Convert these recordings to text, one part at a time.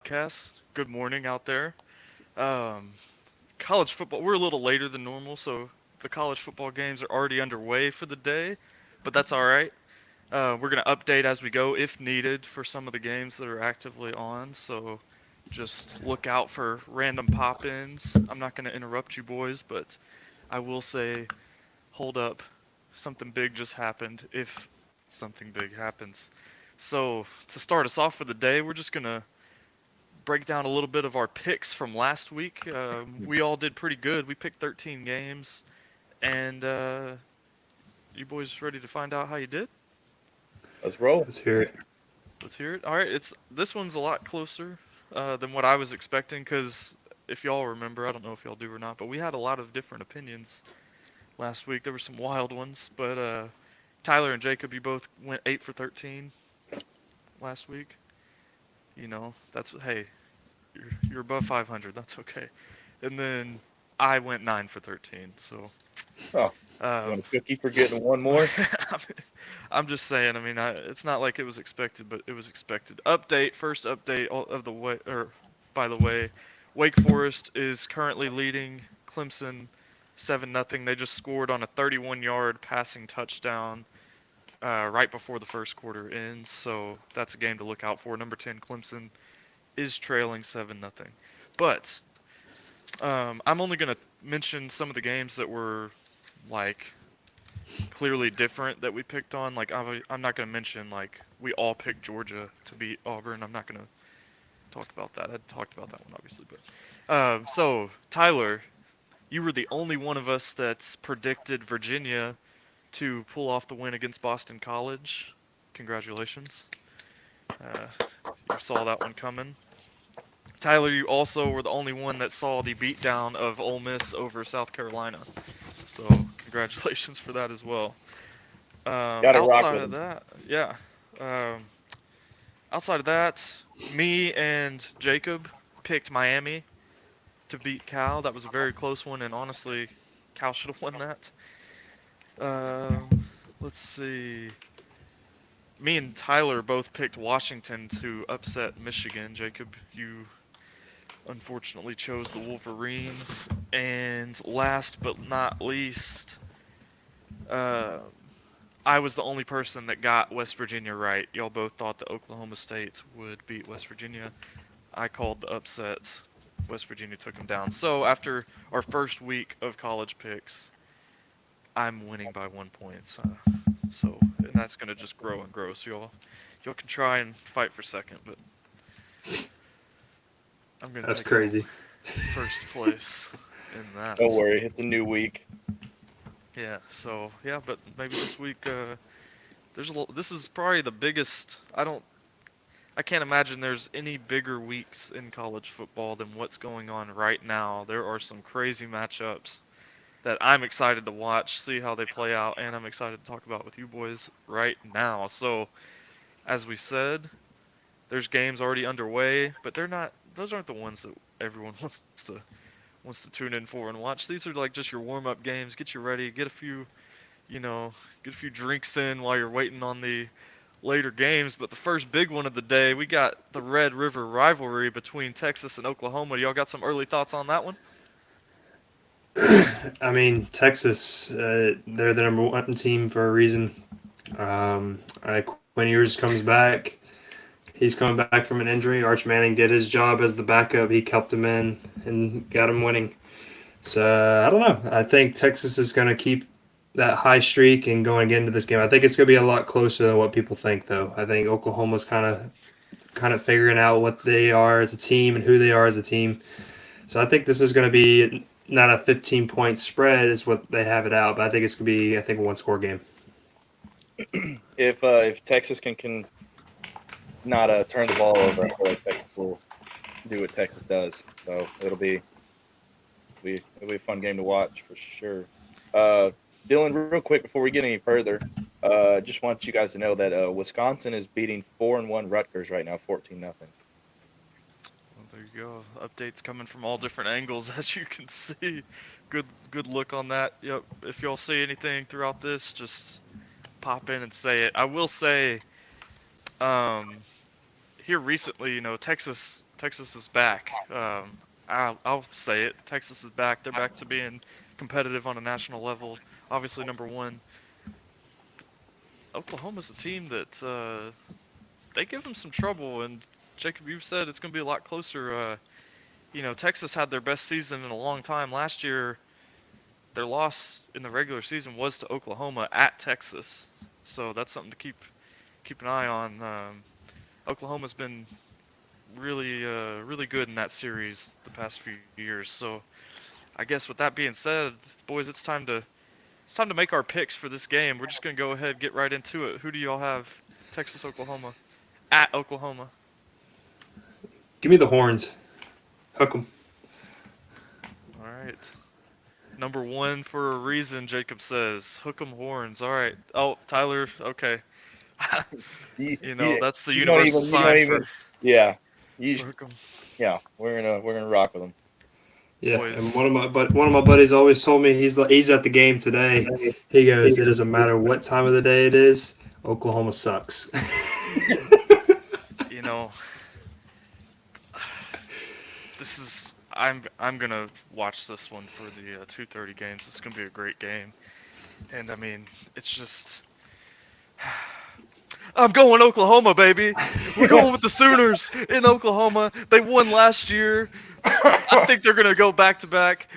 podcast. Good morning out there. Um, College football, we're a little later than normal, so the college football games are already underway for the day, but that's all right. We're going to update as we go if needed for some of the games that are actively on, so just look out for random pop ins. I'm not going to interrupt you boys, but I will say, hold up, something big just happened if something big happens. So, to start us off for the day, we're just going to break down a little bit of our picks from last week. We all did pretty good. We picked 13 games, and you boys ready to find out how you did? Let's roll. Let's hear it. Let's hear it. All right, it's this one's a lot closer than what I was expecting because if y'all remember, I don't know if y'all do or not, but we had a lot of different opinions last week. There were some wild ones, but Tyler and Jacob, you both went 8 for 13 last week. You know, that's hey, you're above 500. That's okay. And then I went 9 for 13. So Oh, you want um, a cookie for getting one more? I'm just saying. I mean, it's not like it was expected, but it was expected. Update. First update of the way. Or by the way, Wake Forest is currently leading Clemson 7-0. They just scored on a 31-yard passing touchdown right before the first quarter ends. So that's a game to look out for. Number 10 Clemson is trailing 7-0. But I'm only gonna mention some of the games that were like clearly different that we picked on. Like I'm not gonna mention like we all picked Georgia to beat Auburn. I'm not gonna talk about that. I talked about that one obviously, but so Tyler, you were the only one of us that's predicted Virginia to pull off the win against Boston College. Congratulations. Uh, you saw that one coming. Tyler, you also were the only one that saw the beatdown of Ole Miss over South Carolina. So congratulations for that as well. Got to rock Outside with of them. that, yeah. Um, outside of that, me and Jacob picked Miami to beat Cal. That was a very close one, and honestly, Cal should have won that. Let's see. Me and Tyler both picked Washington to upset Michigan. Jacob, you unfortunately chose the Wolverines. And last but not least, uh, I was the only person that got West Virginia right. Y'all both thought that Oklahoma State would beat West Virginia. I called the upsets. West Virginia took them down. So after our first week of college picks, I'm winning by 1 point. And that's gonna just grow and grow. So y'all can try and fight for second, but I'm gonna That's take home crazy. first place in Don't that. worry, it's a new week. Yeah. So yeah, but maybe this week this is probably the biggest. I can't imagine there's any bigger weeks in college football than what's going on right now. There are some crazy matchups that I'm excited to watch, see how they play out, and I'm excited to talk about with you boys right now. So, as we said, there's games already underway, but those aren't the ones that everyone wants to tune in for and watch. These are like just your warm-up games. Get you ready, you know, get a few drinks in while you're waiting on the later games. But the first big one of the day, we got the Red River rivalry between Texas and Oklahoma. Y'all got some early thoughts on that one? I mean, Texas, they're the number one team for a reason. Quinn Ewers comes back. He's coming back from an injury. Arch Manning did his job as the backup. He kept him in and got him winning. So I don't know. I think Texas is going to keep that high streak and going into this game. I think it's going to be a lot closer than what people think, though. I think Oklahoma's kind of figuring out what they are as a team and who they are as a team. So I think this is going to be not a 15-point spread is what they have it out, but I think it's going to be a one score game. If Texas can not turn the ball over, I feel like Texas will do what Texas does. So it'll be a fun game to watch for sure. Uh, Dylan, real quick before we get any further, just want you guys to know that Wisconsin is beating 4-1 Rutgers right now, 14-0. Well, there you go. Updates coming from all different angles, as you can see. Good look on that. Yep. If y'all see anything throughout this, just pop in and say it. I will say, um, here recently, Texas is back. I'll say it. Texas is back. They're back to being competitive on a national level. Obviously, number one. Oklahoma's a team that they give them some trouble, and Jacob, you've said it's going to be a lot closer. Texas had their best season in a long time last year. Their loss in the regular season was to Oklahoma at Texas, so that's something to keep an eye on. Oklahoma's been really good in that series the past few years. So I guess with that being said, boys, it's time to make our picks for this game. We're just gonna go ahead and get right into it. Who do y'all have? Texas, Oklahoma, at Oklahoma. Give me the horns. Hook 'em. All right. Number one for a reason, Jacob says. Hook 'em horns. All right. Oh, Tyler. Okay. That's the You don't universal even. You don't sign even. Yeah. You. for hook 'em. Yeah. We're gonna rock with them. Yeah, and Boys. one of my buddies always told me he's at the game today. He goes, it doesn't matter what time of the day it is. Oklahoma sucks. You know, this is I'm gonna watch this one for the 2:30 games. This is gonna be a great game, and I mean, it's just I'm going Oklahoma, baby. We're going with the Sooners in Oklahoma. They won last year. I think they're gonna go back to back.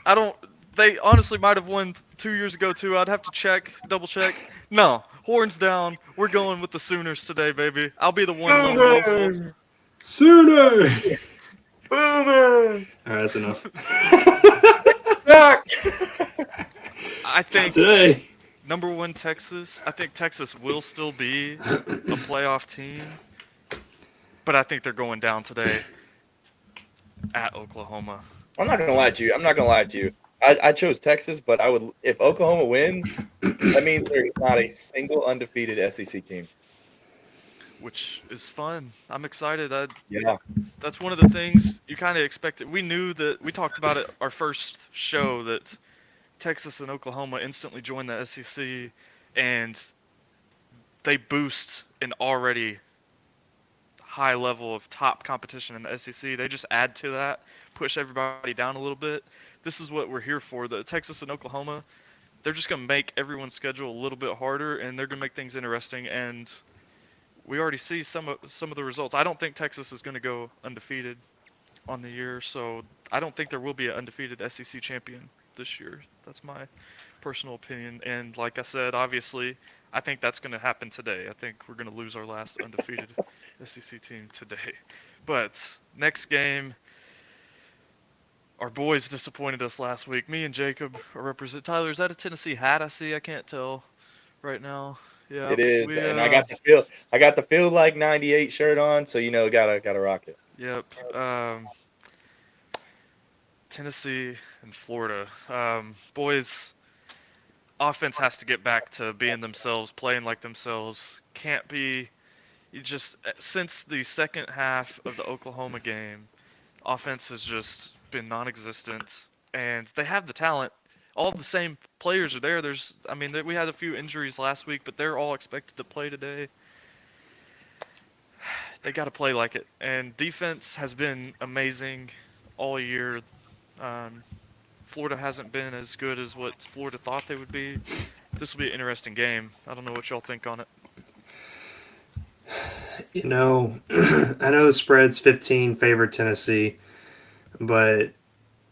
I don't. They honestly might have won 2 years ago too. I'd have to double check. No, horns down. We're going with the Sooners today, baby. I'll be the one lone wolf. Sooner! Boomer! All right, that's enough. Back! I think Today. number one Texas. I think Texas will still be a playoff team, but I think they're going down today at Oklahoma. I'm not gonna lie to you. I chose Texas, but I would if Oklahoma wins. That means there's not a single undefeated SEC team. Which is fun. I'm excited. Yeah. That's one of the things you kind of expected. We knew that we talked about it our first show that Texas and Oklahoma instantly join the SEC, and they boost an already high level of top competition in the SEC. They just add to that, push everybody down a little bit. This is what we're here for. The Texas and Oklahoma, they're just going to make everyone's schedule a little bit harder, and they're going to make things interesting. And we already see some of the results. I don't think Texas is going to go undefeated on the year, so I don't think there will be an undefeated SEC champion this year. That's my personal opinion. And like I said, obviously, I think that's going to happen today. I think we're going to lose our last undefeated SEC team today. But next game, our boys disappointed us last week. Me and Jacob are represent. Tyler, is that a Tennessee hat I see? I can't tell right now. Yeah, It is, and I got the feel like '98 shirt on, so gotta rock it. Yep. Tennessee and Florida. Boys, offense has to get back to being themselves, playing like themselves. Can't be. Since the second half of the Oklahoma game, offense has just been non-existent, and they have the talent. All the same players are there. We had a few injuries last week, but they're all expected to play today. They got to play like it. And defense has been amazing all year. Florida hasn't been as good as what Florida thought they would be. This will be an interesting game. I don't know what y'all think on it. I know the spread's 15 favor Tennessee, but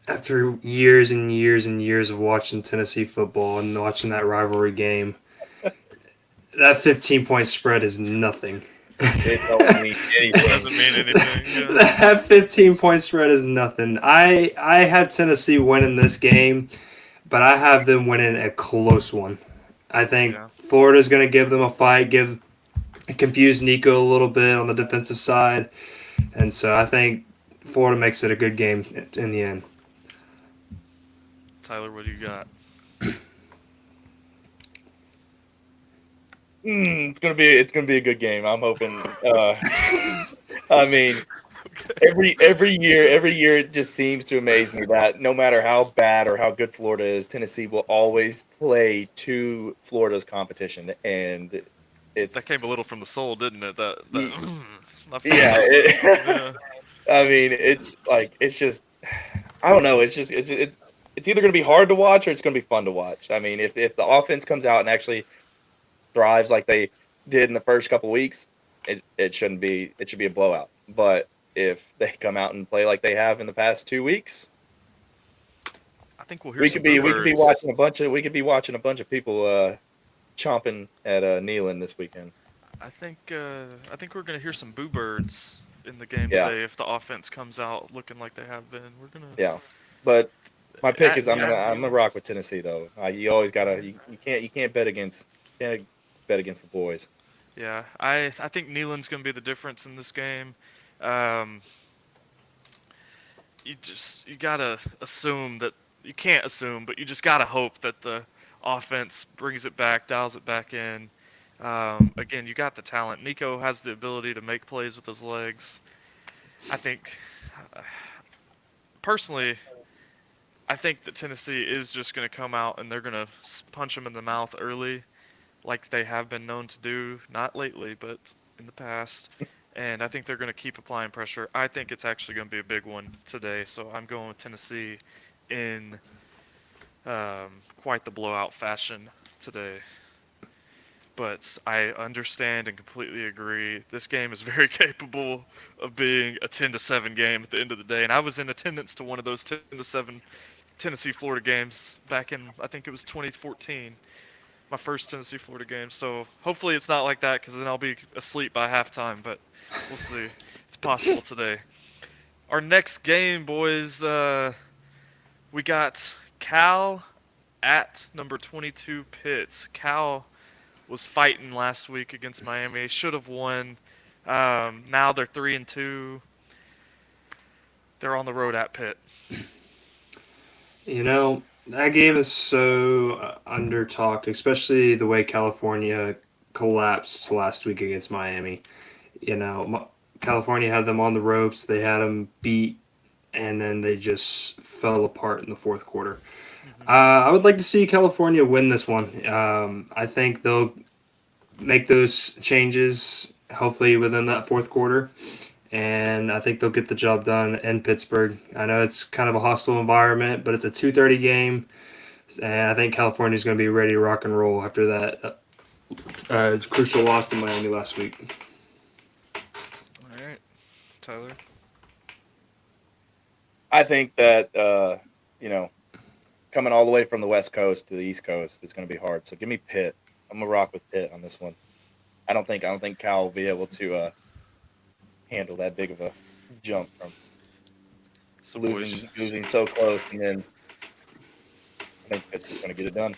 after years and years and years of watching Tennessee football and watching that rivalry game, that 15-point spread is nothing. It don't mean anything. It doesn't mean anything. Yeah. That 15-point spread is nothing. I have Tennessee winning this game, but I have them winning a close one. I think Florida's going to give them a fight, confuse Nico a little bit on the defensive side, and so I think Florida makes it a good game in the end. Tyler, what do you got? It's gonna be a good game. I'm hoping. I mean, every year it just seems to amaze me that no matter how bad or how good Florida is, Tennessee will always play to Florida's competition, and That came a little from the soul, didn't it? My Yeah, favorite word. Yeah. I mean, it's just I don't know. It's either going to be hard to watch or it's going to be fun to watch. I mean, if the offense comes out and actually thrives like they did in the first couple weeks, it shouldn't be it should be a blowout. But if they come out and play like they have in the past 2 weeks, I think we'll hear some boo we could be birds. watching a bunch of people chomping at Neyland this weekend. I think we're gonna hear some boo birds in the game Yeah, today if the offense comes out looking like they have been. We're gonna yeah. But my pick is yeah. I'm gonna rock with Tennessee though. You always gotta you can't can't bet against the boys. Yeah, I think Nealon's gonna be the difference in this game. Um, you gotta assume that you can't assume, but you just gotta hope that the offense brings it back, dials it back in. Again, you got the talent. Nico has the ability to make plays with his legs. I think, uh, personally, I think that Tennessee is just going to come out and they're going to punch him in the mouth early, like they have been known to do, not lately, but in the past. And I think they're going to keep applying pressure. I think it's actually going to be a big one today, so I'm going with Tennessee in quite the blowout fashion today. But I understand and completely agree. This game is very capable of being a 10-7 game at the end of the day. And I was in attendance to one of those 10-7 Tennessee Florida games back in I think it was 2014, my first Tennessee Florida game. So hopefully it's not like that because then I'll be asleep by halftime. But we'll see. It's possible today. Our next game, boys. We got Cal at number 22 Pitt. Cal was fighting last week against Miami. Should have won. Now they're 3-2. They're on the road at Pitt. You know, that game is so under talked, especially the way California collapsed last week against Miami. You know, California had them on the ropes, they had them beat, and then they just fell apart in the fourth quarter. Hmm. I would like to see California win this one. I think they'll make those changes hopefully within that fourth quarter, and I think they'll get the job done in Pittsburgh. I know it's kind of a hostile environment, but it's a 2:30 game, and I think California's going to be ready to rock and roll after that crucial loss to Miami last week. All right, Tyler. I think that you know, coming all the way from the West Coast to the East Coast is going to be hard. So give me Pitt. I'm gonna rock with Pitt on this one. I don't think Cal will be able to handle that big of a jump from So, boys, losing so close, and then I think Pitt's just going to get it done.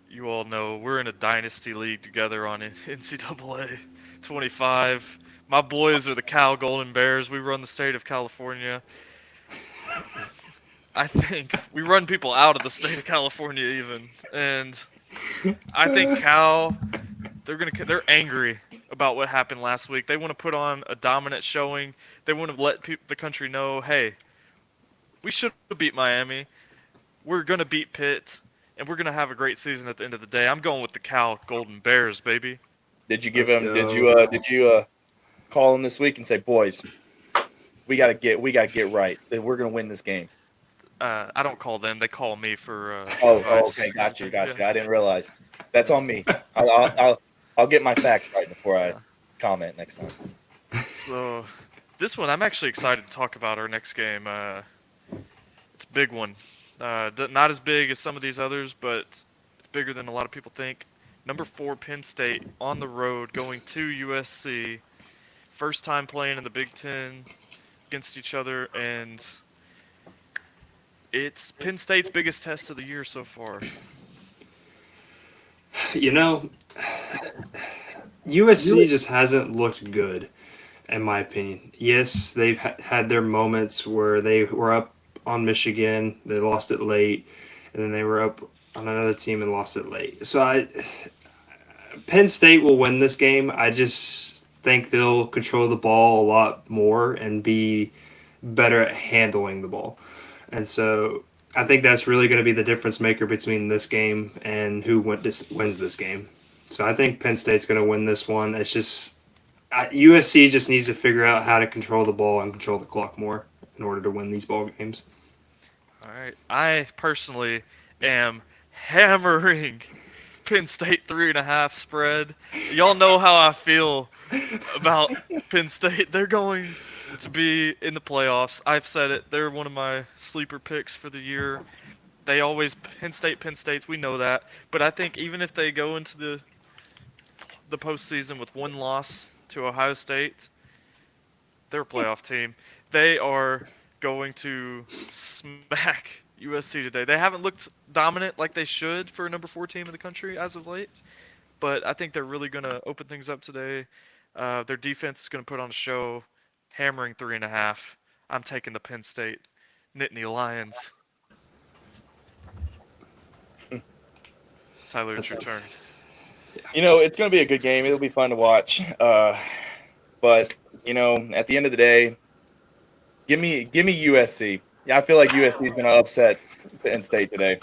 you all know we're in a dynasty league together on NCAA 25. My boys are the Cal Golden Bears. We run the state of California. I think we run people out of the state of California even, and I think Cal they're angry about what happened last week. They want to put on a dominant showing. They want to let the country know, hey, we should have beat Miami. We're gonna beat Pitt, and we're gonna have a great season at the end of the day. I'm going with the Cal Golden Bears, baby. Did you give Let's him? go. Did you call him this week and say, boys, we gotta get right. We're going to win this game. I don't call them; they call me for Okay, advice. got you. Yeah, I didn't realize. That's yeah, on me. I'll get my facts right before I yeah. comment next time. So this one, I'm actually excited to talk about our next game. It's a big one. Not as big as some of these others, but it's bigger than a lot of people think. Number 4, Penn State on the road going to USC. First time playing in the Big Ten against each other, and it's Penn State's biggest test of the year so far. You know, USC just hasn't looked good, in my opinion. Yes, they've had their moments where they were up on Michigan, they lost it late, and then they were up on another team and lost it late. Penn State will win this game. I just think they'll control the ball a lot more and be better at handling the ball. And so I think that's really going to be the difference maker between this game and wins this game. So I think Penn State's going to win this one. It's just USC just needs to figure out how to control the ball and control the clock more in order to win these ball games. All right. I personally am hammering Penn State 3.5 spread. Y'all know how I feel about Penn State. They're going to be in the playoffs. I've said it. They're one of my sleeper picks for the year. They always Penn State's. We know that. But I think even if they go into the postseason with one loss to Ohio State, they're a playoff team. They are going to smack USC today. They haven't looked dominant like they should for a number 4 team in the country as of late, but I think they're really going to open things up today. Their defense is going to put on a show, hammering 3.5. I'm taking the Penn State Nittany Lions. Tyler, it's your turn. It's going to be a good game. It'll be fun to watch. But at the end of the day, give me USC. Yeah, I feel like USC is going to upset Penn State today.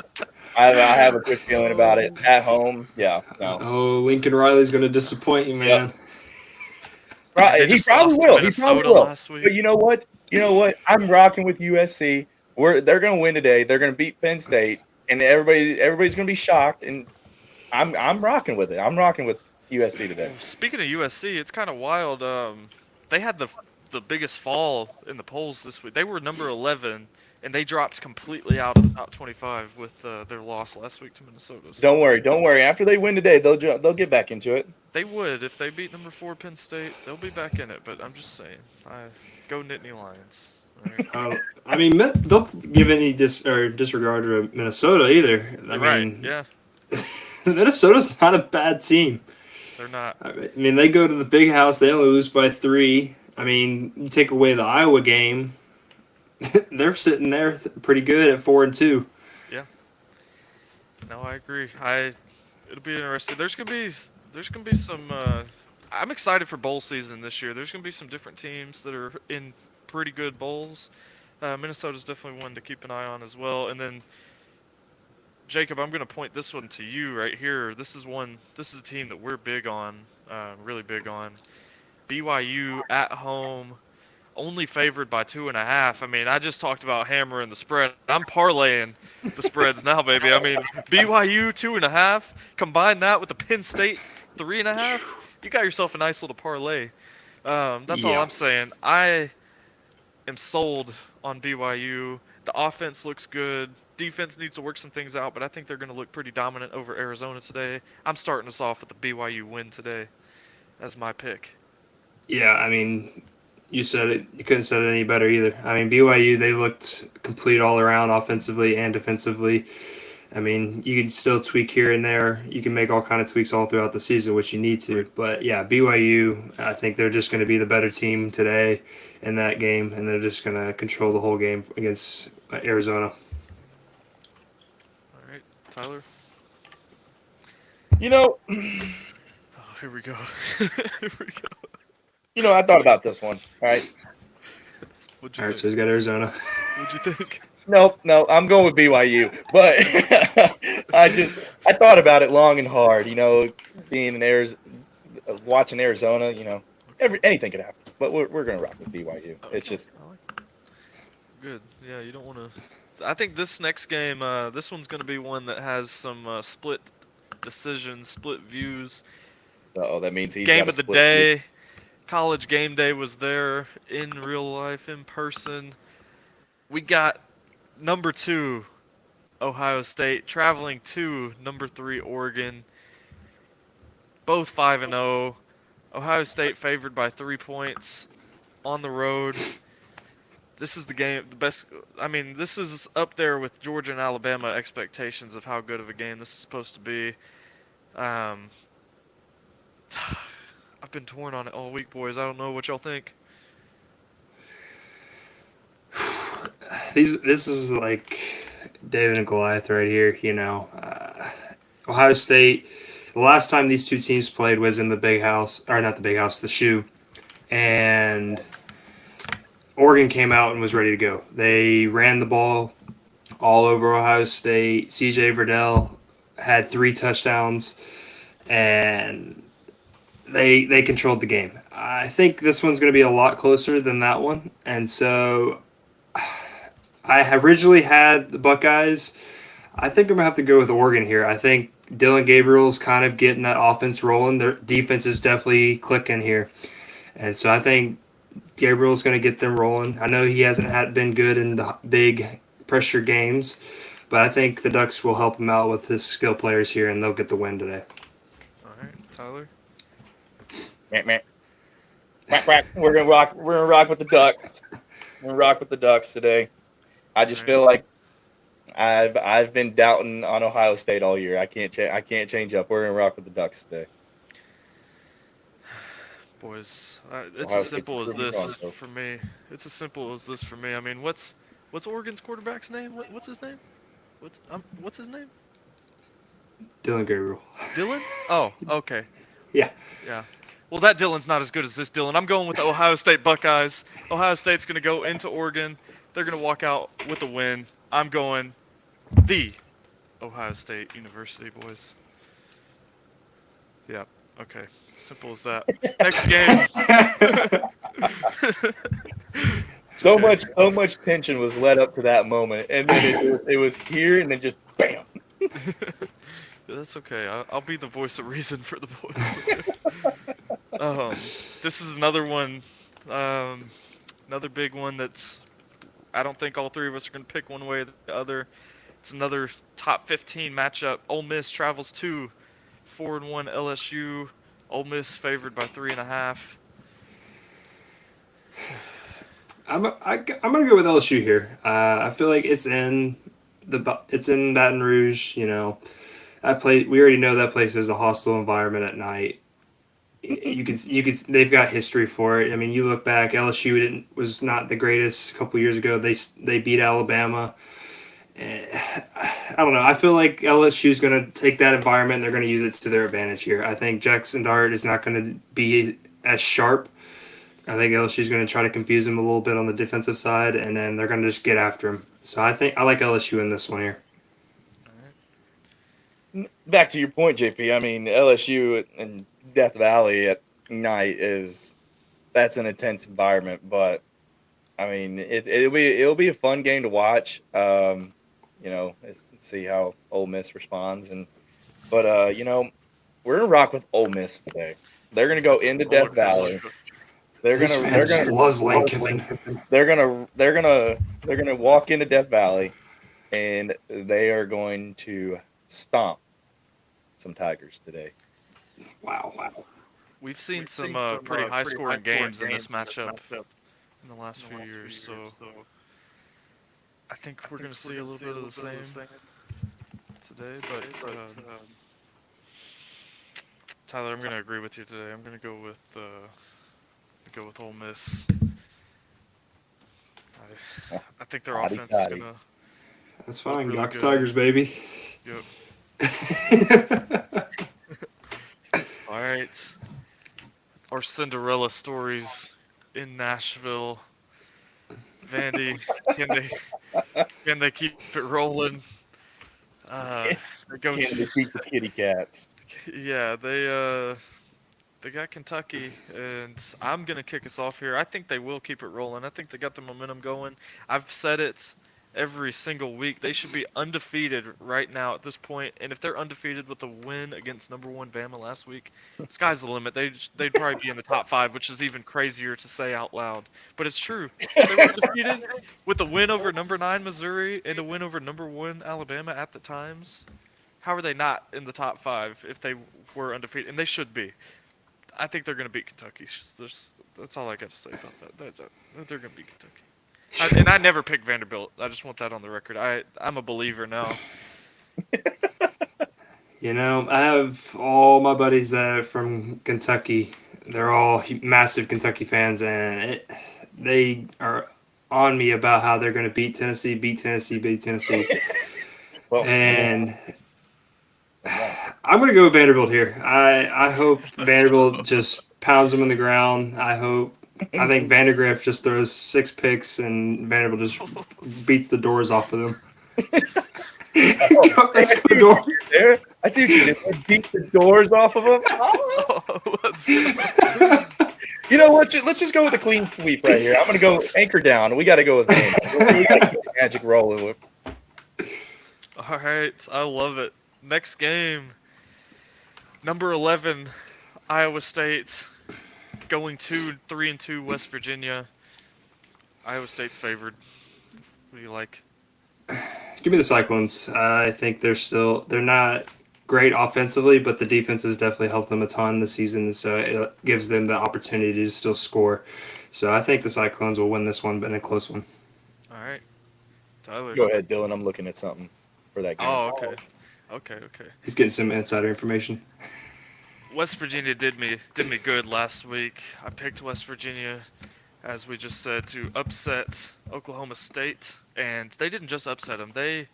I have a good feeling about it at home. Yeah, no. Oh, Lincoln Riley's going to disappoint you, man. Yep. Right, he probably will. He probably will. Last week. But you know what? I'm rocking with USC. They're going to win today. They're going to beat Penn State, and everybody's going to be shocked. And I'm rocking with it. I'm rocking with USC today. Speaking of USC, it's kind of wild. They had the biggest fall in the polls this week. They were number 11, and they dropped completely out of the top 25 with their loss last week to Minnesota. So Don't worry. After they win today, they'll get back into it. they would if they beat number 4 Penn State. They'll be back in it. But I'm just saying, go Nittany Lions. All right. I mean, don't give any disregard to Minnesota either. I mean, yeah, Minnesota's not a bad team. they're not. I mean, they go to the big house. They only lose by 3. I mean, you take away the Iowa game, they're sitting there pretty good at 4-2. Yeah. No, I agree. It'll be interesting. There's gonna be some. I'm excited for bowl season this year. There's gonna be some different teams that are in pretty good bowls. Minnesota's definitely one to keep an eye on as well. And then Jacob, I'm gonna point this one to you right here. This is a team that we're big on, really big on. BYU at home, only favored by 2.5. I mean, I just talked about hammering the spread. I'm parlaying the spreads now, baby. I mean, BYU 2.5. Combine that with the Penn State 3.5. You got yourself a nice little parlay. That's all I'm saying. I am sold on BYU. The offense looks good. Defense needs to work some things out, but I think they're going to look pretty dominant over Arizona today. I'm starting us off with the BYU win today as my pick. Yeah, I mean, you said it. You couldn't have said it any better either. I mean, BYU, they looked complete all around offensively and defensively. I mean, you can still tweak here and there. You can make all kind of tweaks all throughout the season, which you need to. But, yeah, BYU, I think they're just going to be the better team today in that game, and they're just going to control the whole game against Arizona. All right, Tyler? Oh, here we go. Here we go. I thought about this one. All right. What'd you All right, think? so he's got Arizona. What'd you think? No, I'm going with BYU. But I thought about it long and hard. Being in Arizona, watching Arizona. Anything could happen. But we're gonna rock with BYU. Okay. It's just good. Yeah, you don't want to. I think this next game, this one's gonna be one that has some split decisions, split views. that means he's Game got a of the split day. view. College game day was there in real life, in person. We got number 2, Ohio State, traveling to number 3, Oregon. Both 5-0. Ohio State favored by 3 points on the road. This is the game, the best. I mean, this is up there with Georgia and Alabama expectations of how good of a game this is supposed to be. I've been torn on it all week, boys. I don't know what y'all think. This is like David and Goliath right here. Ohio State. The last time these two teams played was in the Big House, or not the Big House, the Shoe, and Oregon came out and was ready to go. They ran the ball all over Ohio State. CJ Verdell had 3 touchdowns, and they controlled the game. I think this one's going to be a lot closer than that one. And so I originally had the Buckeyes. I think I'm going to have to go with Oregon here. I think Dylan Gabriel's kind of getting that offense rolling. Their defense is definitely clicking here. And so I think Gabriel's going to get them rolling. I know he hasn't been good in the big pressure games, but I think the Ducks will help him out with his skill players here, and they'll get the win today. All right, Tyler. Meh, meh. Quack, quack. We're gonna rock. We're gonna rock with the Ducks. We're gonna rock with the Ducks today. I just feel like I've been doubting on Ohio State all year. I can't change up. We're gonna rock with the Ducks today. Boys, it's Ohio as State's simple as pretty this strong, so. for me. It's as simple as this for me. I mean, what's Oregon's quarterback's name? What's his name? What's his name? Dylan Gabriel. Dylan? Oh, okay. Yeah. Yeah. Well, that Dylan's not as good as this Dylan. I'm going with the Ohio State Buckeyes. Ohio State's going to go into Oregon. They're going to walk out with a win. I'm going the Ohio State University, boys. Yeah. Okay. Simple as that. Next game. So much tension was led up to that moment, and then it was here, and then just bam. That's okay. I'll be the voice of reason for the boys. This is another one, another big one that's. I don't think all three of us are going to pick one way or the other. It's another top 15 matchup. Ole Miss travels to 4-1 LSU. Ole Miss favored by 3.5. I'm gonna go with LSU here. I feel like it's in Baton Rouge. You know, we already know that place is a hostile environment at night. You could they've got history for it. I mean, you look back, LSU was not the greatest a couple years ago. They beat Alabama. I don't know. I feel like LSU is going to take that environment and they're going to use it to their advantage here. I think Jackson Dart is not going to be as sharp. I think LSU is going to try to confuse him a little bit on the defensive side, and then they're going to just get after him. So I think I like LSU in this one here. Back to your point, JP. I mean, LSU and Death Valley at night that's an intense environment, but I mean, it'll be a fun game to watch. You know, see how Ole Miss responds, but you know, we're gonna rock with Ole Miss today. They're gonna go into Death Valley. They're gonna walk into Death Valley, and they are going to stomp some Tigers today. Wow. We've seen some pretty high-scoring games in this matchup in the last few years, so I think we're going to see a little bit of the same today. But Tyler, I'm going to agree with you today. I'm going to go with Ole Miss. I think their offense is going to. That's fine. Really Ducks good. Tigers, baby. Yep. All right. Our Cinderella stories in Nashville. Vandy, can they keep it rolling? They go Can't defeat the Kitty Cats. Yeah, they got Kentucky, and I'm gonna kick us off here. I think they will keep it rolling. I think they got the momentum going. I've said it every single week. They should be undefeated right now at this point, and if they're undefeated with a win against number 1 Bama last week, sky's the limit. They'd probably be in the top 5, which is even crazier to say out loud. But it's true. If they were undefeated with a win over number 9 Missouri and a win over number 1 Alabama at the times, how are they not in the top 5 if they were undefeated? And they should be. I think they're going to beat Kentucky. That's all I got to say about that. They're going to beat Kentucky. And I never picked Vanderbilt. I just want that on the record. I'm a believer now. You know, I have all my buddies that are from Kentucky. They're all massive Kentucky fans, and they are on me about how they're going to beat Tennessee. Well, And I'm going to go with Vanderbilt here. I hope Vanderbilt just pounds them in the ground. I think Vandegrift just throws 6 picks and Vanderbilt just beats the doors off of them. Let's go door. I see what you did. Beat the doors off of them. You know what? Let's just go with a clean sweep right here. I'm gonna go anchor down. We got to go with him. We got to keep the magic rolling. All right, I love it. Next game, number 11, Iowa State going 3-2 West Virginia. Iowa State's favored. What do you like? Give me the Cyclones. I think they're not great offensively, but the defense has definitely helped them a ton this season, so it gives them the opportunity to still score. So I think the Cyclones will win this one, but in a close one. All right, Tyler. Go ahead, Dylan. I'm looking at something for that game. Oh, okay. Okay. He's getting some insider information. West Virginia did me good last week. I picked West Virginia, as we just said, to upset Oklahoma State, and they didn't just upset them. They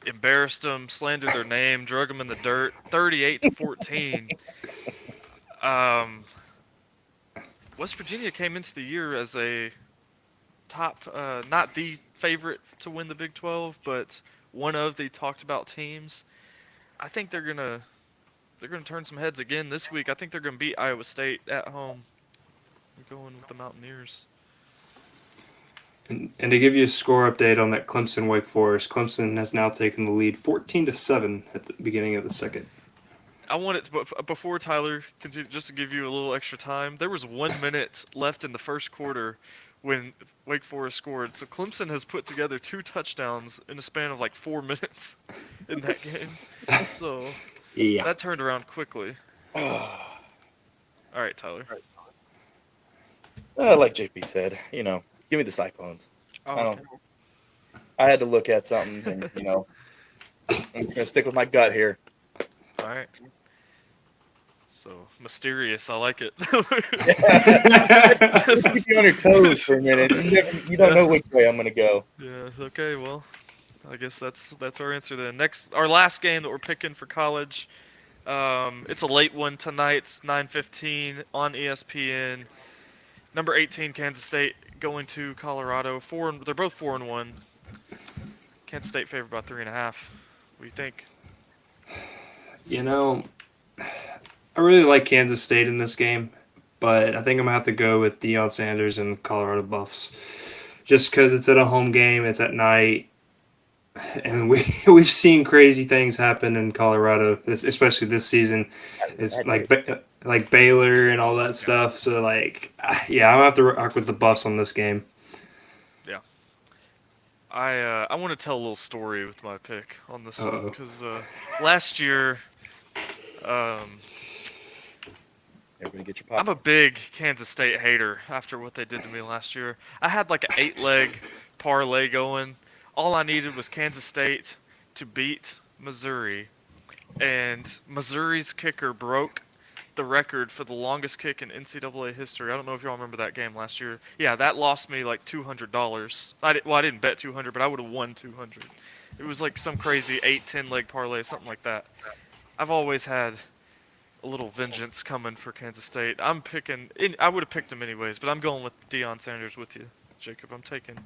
embarrassed them, slandered their name, drug them in the dirt, 38-14. West Virginia came into the year as a top, not the favorite to win the Big 12, but one of the talked about teams. I think they're gonna turn some heads again this week. I think they're gonna beat Iowa State at home. I'm going with the Mountaineers. And to give you a score update on that Clemson Wake Forest, Clemson has now taken the lead 14-7 at the beginning of the second. I want it to, but before Tyler continue, just to give you a little extra time, there was 1 minute left in the first quarter when Wake Forest scored. So Clemson has put together 2 touchdowns in a span of like 4 minutes in that game. So Yeah. that turned around quickly. All right, Tyler. Like JP said, give me the Cyclones. Oh, I had to look at something, and I'm gonna stick with my gut here. all right. So mysterious. I like it. Just keep you on your toes for a minute. You don't know which way I'm gonna go. Yeah. Okay. Well, I guess that's our answer then. Next, our last game that we're picking for college. It's a late one tonight. It's 9:15 on ESPN. Number 18, Kansas State going to Colorado. They're both 4-1. Kansas State favored by 3.5. What do you think? I really like Kansas State in this game, but I think I'm going to have to go with Deion Sanders and Colorado Buffs. Just because it's at a home game, it's at night, and we've seen crazy things happen in Colorado, especially this season. It's like Baylor and all that stuff. So, I'm going to have to rock with the Buffs on this game. Yeah. I want to tell a little story with my pick on this one because last year, Everybody get your I'm a big Kansas State hater after what they did to me last year. I had like an 8-leg parlay going. All I needed was Kansas State to beat Missouri, and Missouri's kicker broke the record for the longest kick in NCAA history. I don't know if y'all remember that game last year. Yeah, that lost me like $200. I didn't bet 200, but I would have won 200. It was like some crazy 8-10 leg parlay, something like that. I've always had a little vengeance coming for Kansas State. I would have picked them anyways, but I'm going with Deion Sanders with you, Jacob. I'm taking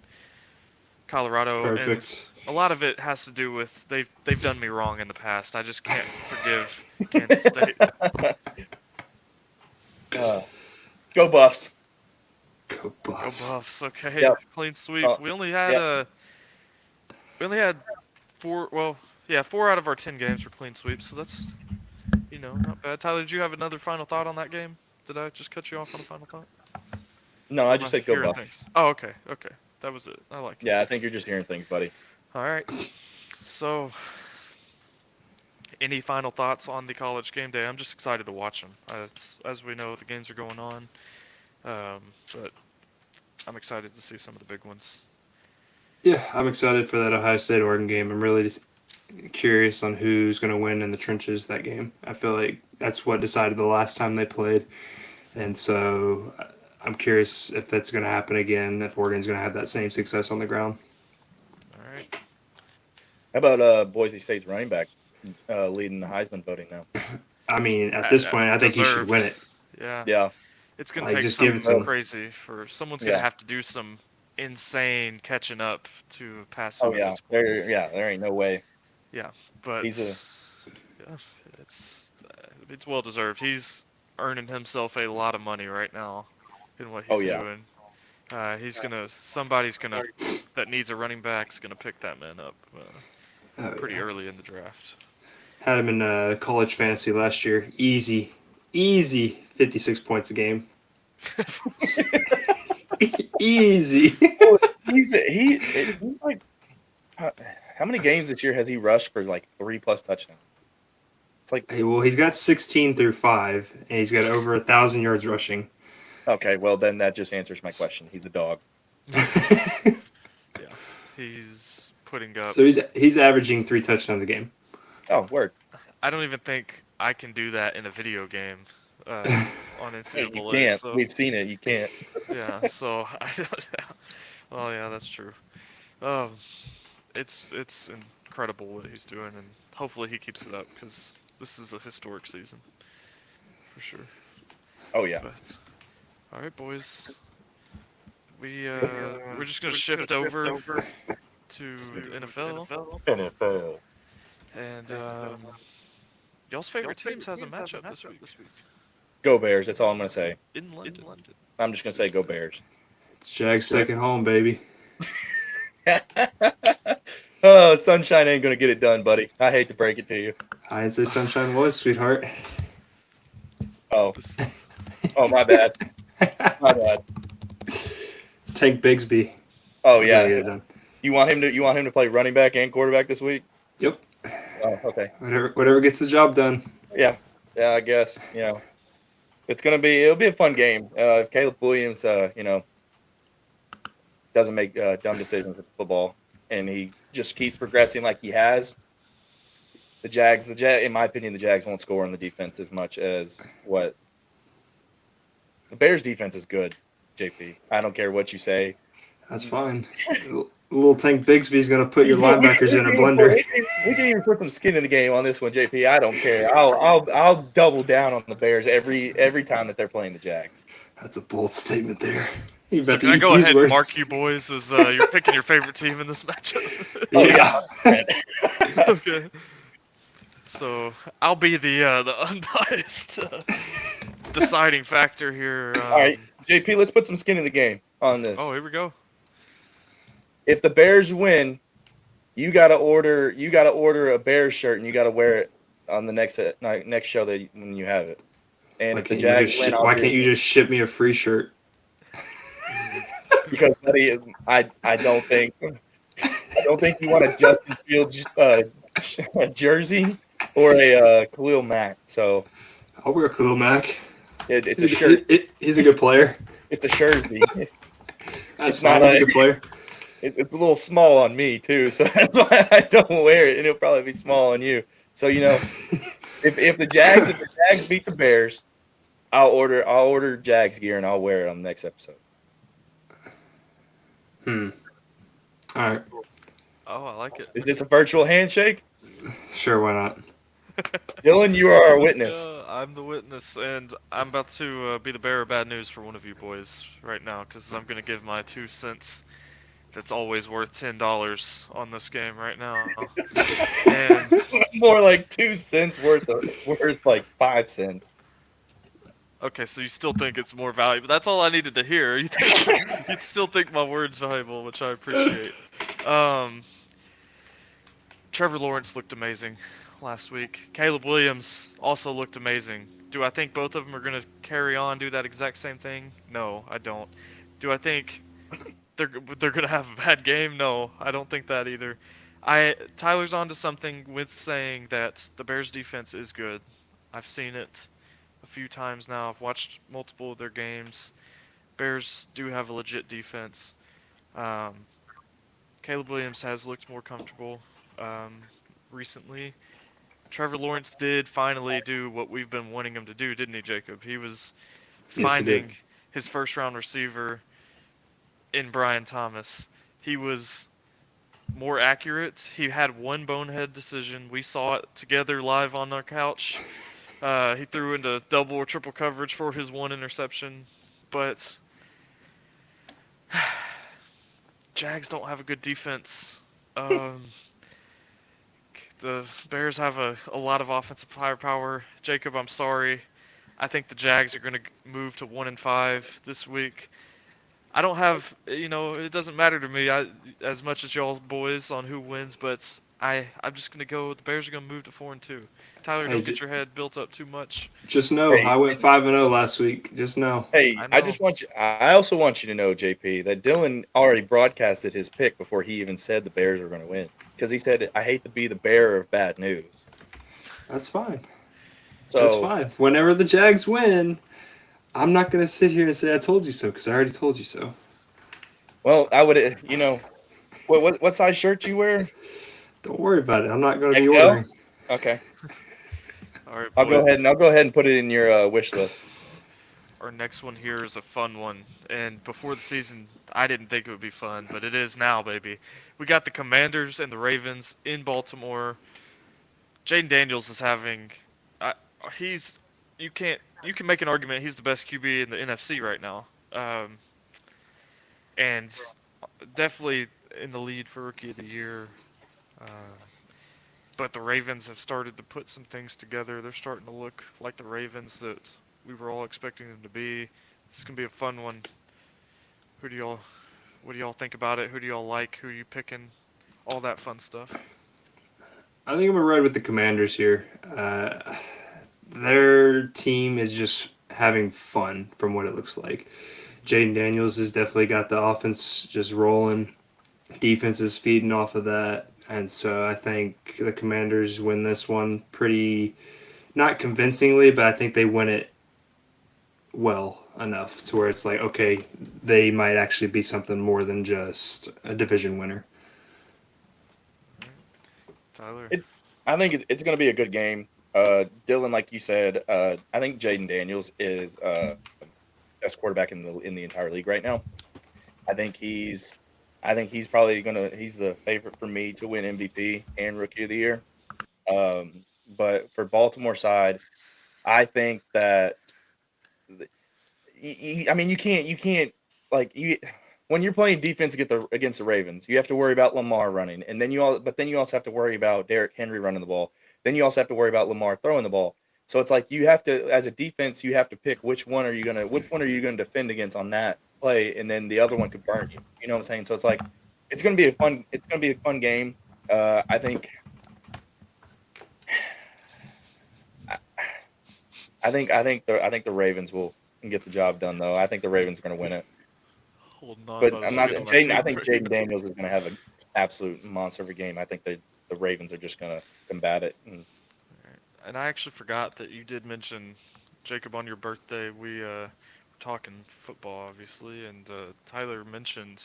Colorado. Perfect. And a lot of it has to do with they've done me wrong in the past. I just can't forgive Kansas State. Go Buffs. Go Go Buffs. Buffs. Okay, Yep. clean sweep. We only had four out of our 10 games were clean sweeps, so that's not bad. Tyler, did you have another final thought on that game? Did I just cut you off on a final thought? No, I just said go Hearing Buffs. things. Oh, okay. That was it. I like it. Yeah, I think you're just hearing things, buddy. All right. So, any final thoughts on the college game day? I'm just excited to watch them. As we know, the games are going on, but I'm excited to see some of the big ones. Yeah, I'm excited for that Ohio State-Oregon game. I'm really curious on who's going to win in the trenches that game. I feel like that's what decided the last time they played. And so I'm curious if that's going to happen again, if Oregon's going to have that same success on the ground. All right. How about Boise State's running back leading the Heisman voting now? I mean, at this point, I think he should win it. Yeah. Yeah. It's going to take something so crazy for someone's going to have to do some insane catching up to pass him. Oh, yeah. There ain't no way. Yeah, but it's well deserved. He's earning himself a lot of money right now. in what Oh, he's yeah. doing. Somebody's gonna that needs a running back's gonna pick that man up Oh, pretty yeah. early in the draft. Had him in college fantasy last year. Easy 56 points a game. Easy. Oh, he's like how many games this year has he rushed for like 3+ touchdowns? It's like Hey, well, he's got 16 through 5, and he's got over 1,000 yards rushing. okay, well then that just answers my question. He's a dog. Yeah, he's putting up. So he's averaging 3 touchdowns a game. Oh, word. I don't even think I can do that in a video game on Hey, you NCAA. can't. So We've seen it. You can't. yeah, so I don't. Well, yeah, that's true. Um, it's incredible what he's doing, and hopefully he keeps it up because this is a historic season for sure. Oh yeah. But all right, boys, we're just gonna shift over to the NFL, NFL. and y'all's favorite teams has a matchup this week Go Bears. That's all I'm gonna say. in London. I'm just gonna say go Bears. It's Jack's second home, baby. Oh, Sunshine ain't gonna get it done, buddy. I hate to break it to you. I didn't say Sunshine was, sweetheart. Oh, oh, my bad. My bad. Tank Bigsby. Oh He's gotta get yeah. it done. You want him to play running back and quarterback this week? Yep. Oh, okay. Whatever gets the job done. Yeah. Yeah, I guess. It'll be a fun game. If Caleb Williams, doesn't make dumb decisions with football, and he just keeps progressing like he has, in my opinion, the Jags won't score on the defense as much as what the Bears' defense is good. JP, I don't care what you say. That's fine. Little Tank Bigsby's gonna put your linebackers in a blender. We can even put some skin in the game on this one, JP. I don't care. I'll double down on the Bears every time that they're playing the Jags. That's a bold statement there. You So about can to I eat go these ahead words. and mark you boys as you're picking your favorite team in this matchup? Oh Yeah. yeah. Okay. So I'll be the unbiased deciding factor here. All right, JP. Let's put some skin in the game on this. Oh, here we go. If the Bears win, you gotta order a Bears shirt and you gotta wear it on the next show when you have it. And if the Jags win, why can't you just ship me a free shirt? because buddy, I don't think you want a Justin Fields jersey or a Khalil Mack. So I'll wear a Khalil Mack. it's a shirt. He's a good player. It's a jersey. That's It's fine. not He's a good player. It's a little small on me too, so that's why I don't wear it, and it'll probably be small on you. So if the Jags beat the Bears, I'll order Jags gear and I'll wear it on the next episode. All right. Oh, I like it. Is this a virtual handshake? Sure, why not? Dylan, you are our witness. I'm the witness, and I'm about to be the bearer of bad news for one of you boys right now, because I'm gonna give my 2 cents. That's always worth $10 on this game right now. And More like 2 cents worth like 5 cents. okay, so you still think it's more valuable? That's all I needed to hear. You still think my word's valuable, which I appreciate. Trevor Lawrence looked amazing last week. Caleb Williams also looked amazing. Do I think both of them are going to carry on, do that exact same thing? No, I don't. Do I think they're going to have a bad game? No, I don't think that either. Tyler's onto something with saying that the Bears defense is good. I've seen it a few times now. I've watched multiple of their games. Bears do have a legit defense. Caleb Williams has looked more comfortable recently. Trevor Lawrence did finally do what we've been wanting him to do, didn't he, Jacob? He was finding his first-round receiver in Brian Thomas. He was more accurate. He had one bonehead decision. We saw it together live on our couch. He threw into double or triple coverage for his one interception. But Jags don't have a good defense. The Bears have a lot of offensive firepower. Jacob, I'm sorry. I think the Jags are going to move to 1-5 this week. I don't have, it doesn't matter to me as much as y'all boys on who wins, but I'm just going to go. The Bears are going to move to 4-2. Tyler, Hey, don't get your head built up too much. just know Hey, I went 5-0 last week. Just know. hey, I I know. just want you. I also want you to know, JP, that Dylan already broadcasted his pick before he even said the Bears were going to win. Because he said, "I hate to be the bearer of bad news." That's fine. That's So, fine. Whenever the Jags win, I'm not gonna sit here and say I told you so because I already told you so. well, I would, what size shirt you wear? Don't worry about it. I'm not gonna be XL. ordering. Okay, All right, I'll go boys. ahead and put it in your wish list. Our next one here is a fun one. And before the season, I didn't think it would be fun, but it is now, baby. We got the Commanders and the Ravens in Baltimore. Jaden Daniels is having, uh, he's, you can make an argument he's the best QB in the NFC right now. And definitely in the lead for Rookie of the Year. Um, but the Ravens have started to put some things together. They're starting to look like the Ravens that we were all expecting them to be. This is gonna be a fun one. Who do y'all, what do y'all think about it? Who do y'all like? Who are you picking? All that fun stuff. I think I'm gonna ride with the Commanders here. Their team is just having fun from what it looks like. Jaden Daniels has definitely got the offense just rolling. Defense is feeding off of that. And so I think the Commanders win this one pretty, not convincingly, but I think they win it well enough to where it's like, okay, they might actually be something more than just a division winner. All right. Tyler. I think it's going to be a good game. Dylan, like you said, I think Jaden Daniels is best quarterback in the entire league right now. I think he's I think he's the favorite for me to win MVP and Rookie of the Year. But for Baltimore side, I think that I mean, you can't like you when you're playing defense against the Ravens, you have to worry about Lamar running, and then you also have to worry about Derrick Henry running the ball. Then you also have to worry about Lamar throwing the ball. So it's like you have to, as a defense, you have to pick which one are you gonna defend against on that play, and then the other one could burn you. You know what I'm saying? So it's like it's gonna be a fun game. I think I I think the Ravens will get the job done though. I think the Ravens are gonna win it. Holding on But by the I'm not skin of my Jaden. I teeth think right Jaden now. Daniels is going to have an absolute monster of a game. I think the Ravens are just going to combat it. And Alright. And I actually forgot that you did mention Jacob on your birthday. We were talking football, obviously, and Tyler mentioned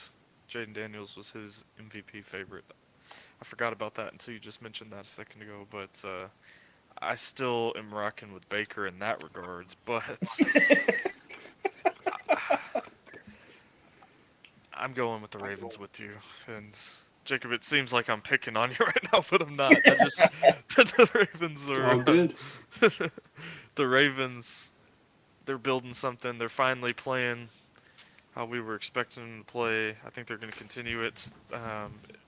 Jaden Daniels was his MVP favorite. I forgot about that until you just mentioned that a second ago, but I still am rocking with Baker in that regards. But I'm going with the Ravens with you. And Jacob, it seems like I'm picking on you right now, but I'm not. I just the Ravens All are good. the Ravens. They're building something. They're finally playing how we were expecting them to play. I think they're going to continue it.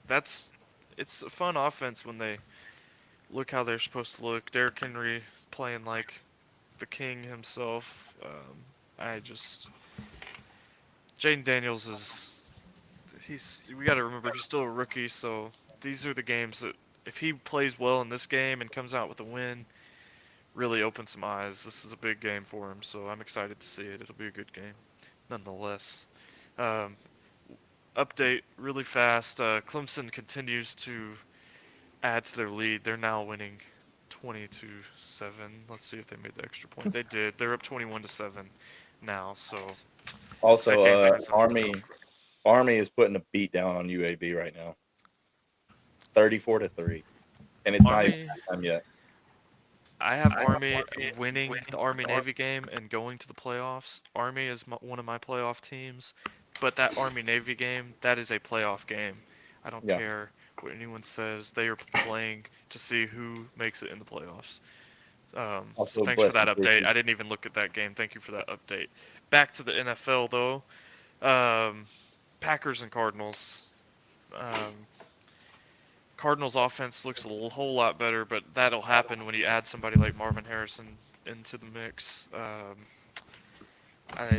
That's it's a fun offense when they look how they're supposed to look. Derrick Henry playing like the king himself. I just Jaden Daniels is we got to remember he's still a rookie, so these are the games that if he plays well in this game and comes out with a win, really open some eyes. This is a big game for him, so I'm excited to see it. It'll be a good game, nonetheless. Um, Update really fast. Clemson continues to add to their lead. They're now winning 20-7. Let's see if they made the extra point. They did. They're up 21-7 now, so that also, game turns out to be Army tough. Army is putting a beat down on UAB right now, 34-3, and it's not even Army, halftime yet. I have Army winning the Army Navy game and going to the playoffs. Army is one of my playoff teams, but that Army Navy game, that is a playoff game. I don't Yeah, care what anyone says. They are playing to see who makes it in the playoffs. So also thanks for bless that you, update. JP. I didn't even look at that game. Thank you for that update. Back to the NFL though. Um, Packers and Cardinals. Um, Cardinals offense looks a whole lot better, but that'll happen when you add somebody like Marvin Harrison into the mix. I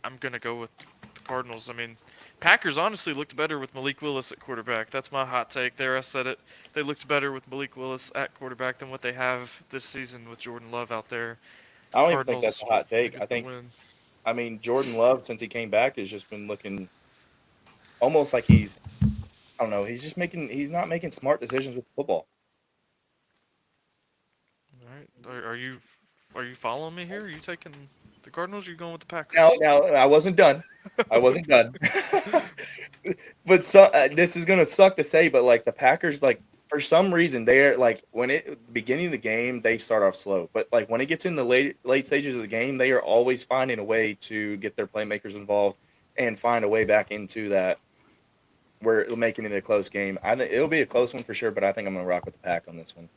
I'm gonna go with the Cardinals. I mean, Packers honestly looked better with Malik Willis at quarterback. That's my hot take there. I said it. They looked better with Malik Willis at quarterback than what they have this season with Jordan Love out there. I don't even think that's Cardinals a hot take. get the win. I mean, Jordan Love, since he came back, has just been looking almost like he's, I don't know, he's not making smart decisions with the football. All right, are you following me here? Are you taking the Cardinals? Or are you going with the Now, Packers? now, I wasn't done. I wasn't done. But so this is gonna suck to say, but like the Packers, like for some reason they're like the beginning of the game they start off slow, but like when it gets in the late stages of the game, they are always finding a way to get their playmakers involved and find a way back into that where it'll making it a close game. I think it'll be a close one for sure, but I think I'm gonna rock with the Pack on this one.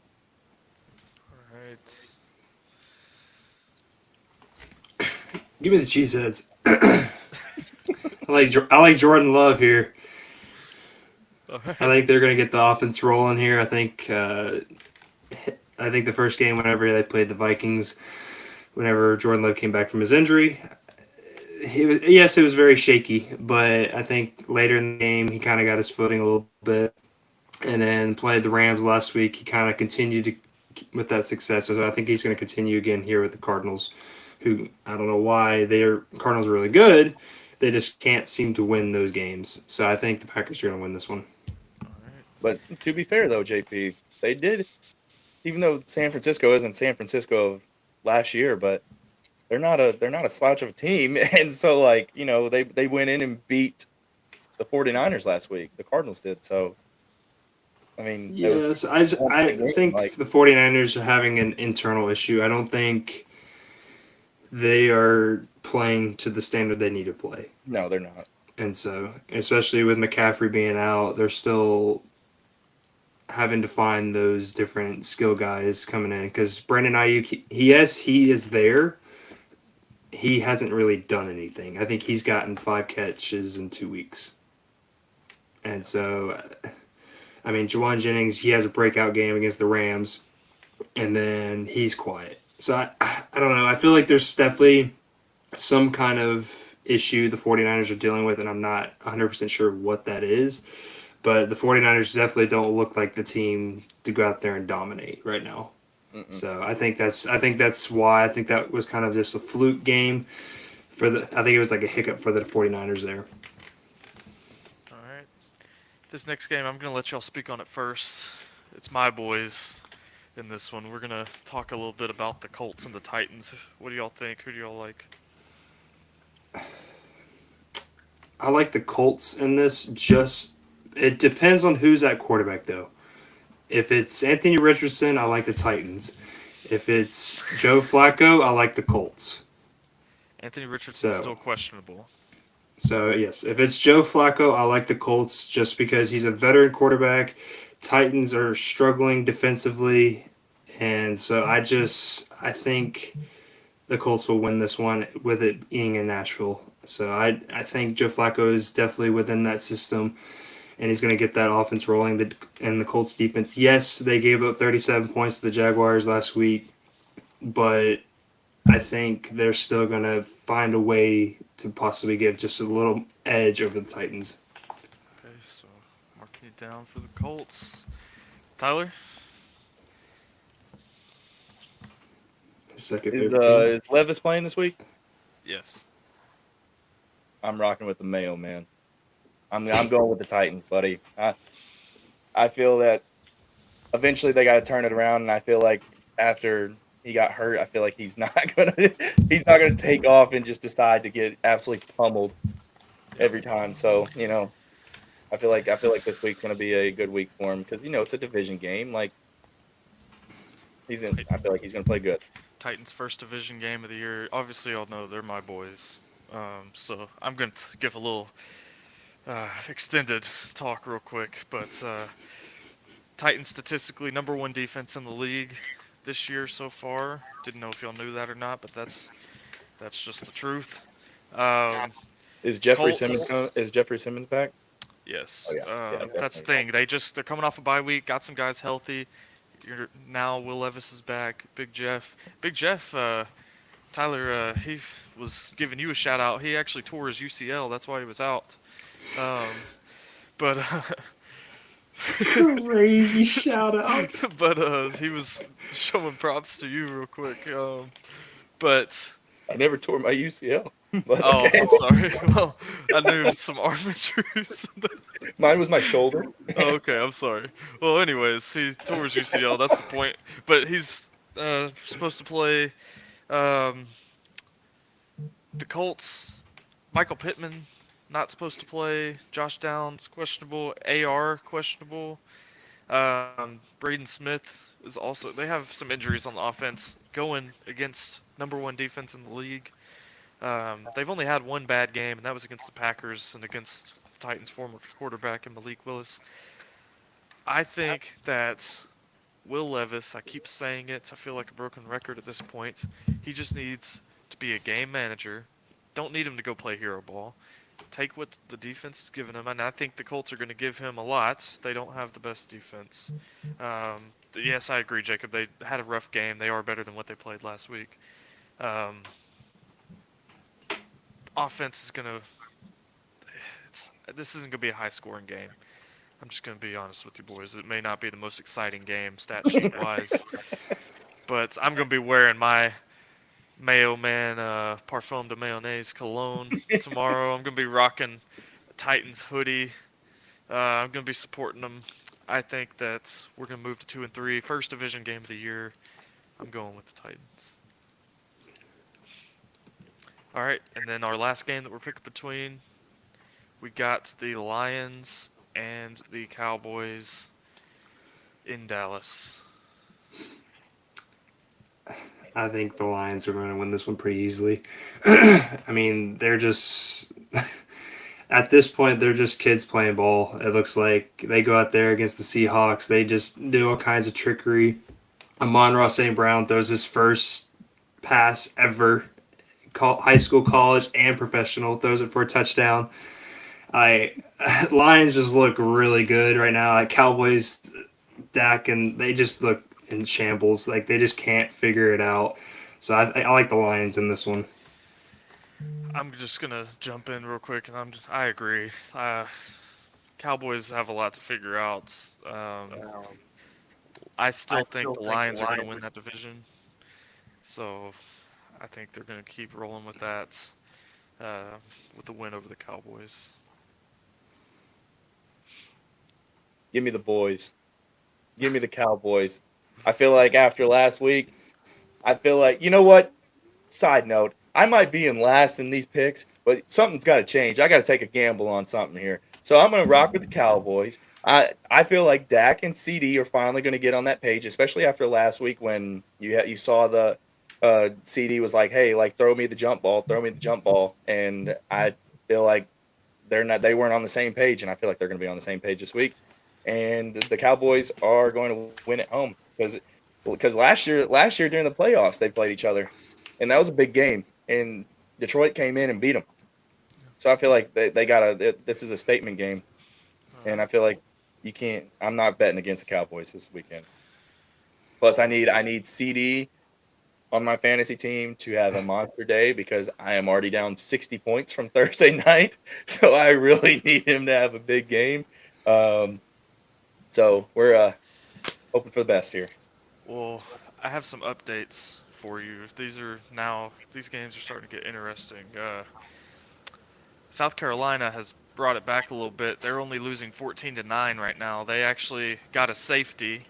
All right. Give me the cheeseheads. I like Jordan Love here. All right. I think they're going to get the offense rolling here. I think the first game, whenever they played the Vikings, whenever Jordan Love came back from his injury, it was very shaky. But I think later in the game, he kind of got his footing a little bit, and then played the Rams last week. He kind of continued with that success. So I think he's going to continue again here with the Cardinals, who I don't know why Cardinals are really good. They just can't seem to win those games. So I think the Packers are going to win this one. All right. But to be fair though, JP, they did, even though San Francisco isn't San Francisco of last year, but they're not a slouch of a team, and so like they went in and beat the 49ers last week. The Cardinals did. So I mean, it was Yes, a one I point game, think like the 49ers are having an internal issue. I don't think they are playing to the standard they need to play. no, they're not. And so, especially with McCaffrey being out, they're still having to find those different skill guys coming in. Because Brandon Ayuk, he is there. He hasn't really done anything. I think he's gotten 5 catches in 2 weeks. And so, I mean, Juwan Jennings, he has a breakout game against the Rams, and then he's quiet. So I don't know. I feel like there's definitely some kind of issue the 49ers are dealing with, and I'm not 100% sure what that is. But the 49ers definitely don't look like the team to go out there and dominate right now. Mm-mm. So I think that's why I think that was kind of just a fluke game I think it was like a hiccup for the 49ers there. All right. This next game, I'm gonna let y'all speak on it first. It's my boys in this one. We're gonna talk a little bit about the Colts and the Titans. What do y'all think? Who do y'all like? I like the Colts in this. It depends on who's at quarterback though. If it's Anthony Richardson, I like the Titans. If it's Joe Flacco, I like the Colts. Anthony Richardson's So- still questionable. So yes, if it's Joe Flacco, I like the Colts just because he's a veteran quarterback. Titans are struggling defensively, and so I think the Colts will win this one with it being in Nashville. So I think Joe Flacco is definitely within that system, and he's going to get that offense rolling. And the Colts defense, yes, they gave up 37 points to the Jaguars last week, but I think they're still going to find a way to possibly give just a little edge over the Titans. Okay, so marking it down for the Colts. Tyler? His second Is favorite team. is Levis playing this week? Yes. I'm rocking with the Mayo, man. I'm going with the Titans, buddy. I feel that eventually they got to turn it around, and I feel like after he got hurt, I feel like he's not gonna take off and just decide to get absolutely pummeled every time. So I feel like this week's gonna be a good week for him because it's a division game. Like I feel like he's gonna play good. Titans' first division game of the year. Obviously, y'all know they're my boys. So I'm going to give a little extended talk real quick. But Titans statistically #1 defense in the league this year so far. Didn't know if y'all knew that or not, but that's just the truth. Is Jeffrey Colts. Simmons back? Yes. Oh, yeah. Yeah, That's the definitely. thing. They're coming off a bye week, got some guys healthy. You're now Will Levis is back. Big Jeff. Big Jeff. Tyler. He was giving you a shout out. He actually tore his UCL. That's why he was out. Um, but Crazy shout outs. but he was showing props to you real quick. But I never tore my UCL, but oh, okay. I'm sorry. Well, I knew some arm injuries. Mine was my shoulder. Oh, okay, I'm sorry. Well, anyways, he tore his UCL. That's the point. But he's supposed to play um, the Colts. Michael Pittman not supposed to play. Josh Downs questionable. AR questionable. Braden Smith is also. They have some injuries on the offense going against #1 defense in the league. They've only had one bad game, and that was against the Packers and against Titans' former quarterback in Malik Willis. I think that Will Levis, I keep saying it, I feel like a broken record at this point. He just needs to be a game manager. Don't need him to go play hero ball. Take what the defense is giving him, and I think the Colts are going to give him a lot. They don't have the best defense. Yes, I agree, Jacob. They had a rough game. They are better than what they played last week. Offense is going to... This isn't going to be a high-scoring game. I'm just going to be honest with you boys. It may not be the most exciting game, stat sheet wise, but I'm going to be wearing my Mayo Man Parfum de Mayonnaise cologne tomorrow. I'm going to be rocking a Titans hoodie. I'm going to be supporting them. I think that we're going to move to 2-3. First division game of the year. I'm going with the Titans. All right, and then our last game that we're picking between, we got the Lions and the Cowboys in Dallas. I think the Lions are going to win this one pretty easily. I mean, they're just at this point they're just kids playing ball. It looks like they go out there against the Seahawks. They just do all kinds of trickery. Amon-Ra St. Brown throws his first pass ever, high school, college, and professional. Throws it for a touchdown. Lions just look really good right now. Like Cowboys, Dak, and they just look in shambles. Like they just can't figure it out. So I like the Lions in this one. I'm just gonna jump in real quick, and I agree. Cowboys have a lot to figure out. I still think the Lions are gonna win that division, so I think they're gonna keep rolling with that, with the win over the Cowboys. Give me the boys. Give me the Cowboys. I feel like after last week, I feel like, you know what? Side note, I might be in last in these picks, but something's got to change. I got to take a gamble on something here. So I'm going to rock with the Cowboys. I feel like Dak and CD are finally going to get on that page, especially after last week when you saw the CD was like, hey, like throw me the jump ball, and I feel like they weren't on the same page, and I feel like they're going to be on the same page this week, and the Cowboys are going to win at home because last year during the playoffs they played each other, and that was a big game, and Detroit came in and beat them. So I feel like they got this is a statement game, and I feel like you can't. I'm not betting against the Cowboys this weekend. Plus, I need CD on my fantasy team to have a monster day because I am already down 60 points from Thursday night. So I really need him to have a big game. So we're hoping for the best here. Well, I have some updates for you. These games are starting to get interesting. South Carolina has brought it back a little bit. They're only losing 14-9 right now. They actually got a safety.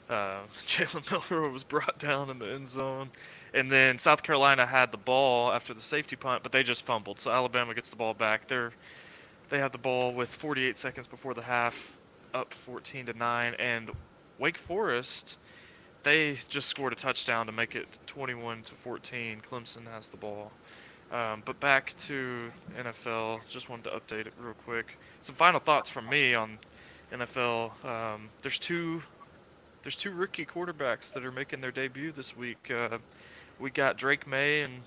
Jalen Milroe was brought down in the end zone. And then South Carolina had the ball after the safety punt, but they just fumbled. So Alabama gets the ball back. They had the ball with 48 seconds before the half, up 14-9. And Wake Forest, they just scored a touchdown to make it 21-14. Clemson has the ball. But back to NFL, just wanted to update it real quick. Some final thoughts from me on NFL. There's two rookie quarterbacks that are making their debut this week. We got Drake May in